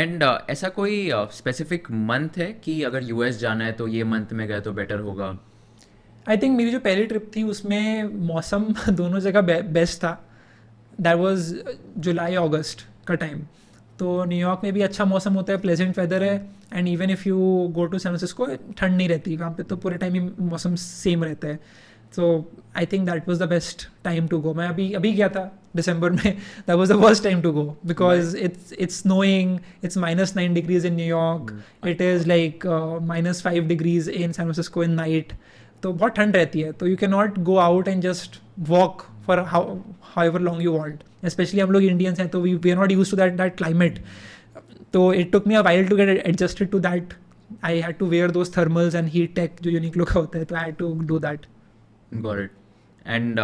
And ऐसा कोई specific month है कि अगर यूएस जाना है तो ये मंथ में गए तो बेटर होगा? आई थिंक मेरी जो पहली ट्रिप थी उसमें मौसम दोनों जगह बेस्ट था. दैट वाज जुलाई अगस्त का टाइम. तो न्यूयॉर्क में भी अच्छा मौसम होता है, प्लेजेंट वेदर है. And even if you go to San Francisco ठंड नहीं रहती वहाँ पे, तो पूरे टाइम ही मौसम सेम रहता है. So I think that was the best time to go. मैं अभी गया था दिसंबर में. That was the worst time to go because it's snowing. It's -9 degrees in New York. It is like -5 degrees in San Francisco in night. तो बहुत ठंड रहती है, तो you can not go out and just walk for however long you want. Specially हम लोग Indians हैं, तो we are not use to that climate. तो it took me a while to get adjusted to that. I had to wear those thermals and heat tech जो Uniqlo का होता है, तो I had to do that. Got it. And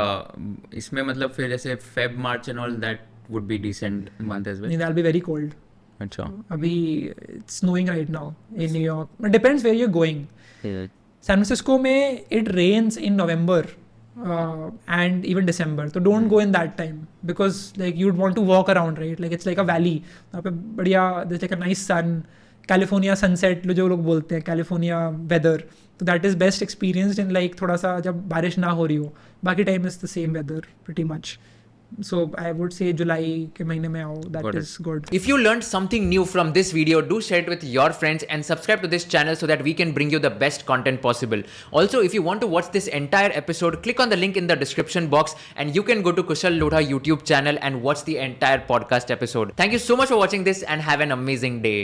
इसमें मतलब फिर जैसे Feb March and all that would be decent month as well? That will be very cold. अच्छा. अभी it's snowing right now in New York. But depends where you are going. San Francisco में it rains in November and even December. So don't go in that time because like you'd want to walk around, right? Like it's like a valley. वहाँ पे बढ़िया, there's like a nice sun, California sunset जो लोग बोलते हैं, California weather. So that is best experienced in like थोड़ा सा जब बारिश ना हो रही हो. बाकी time is the same weather pretty much. So I would say जुलाई के महीने में आओ. That is good. If you learned something new from this video, do share it with your friends and subscribe to this channel so that we can bring you the best content possible. Also, if you want to watch this entire episode, click on the link in the description box and you can go to Kushal Lodha YouTube channel and watch the entire podcast episode. Thank you so much for watching this and have an amazing day.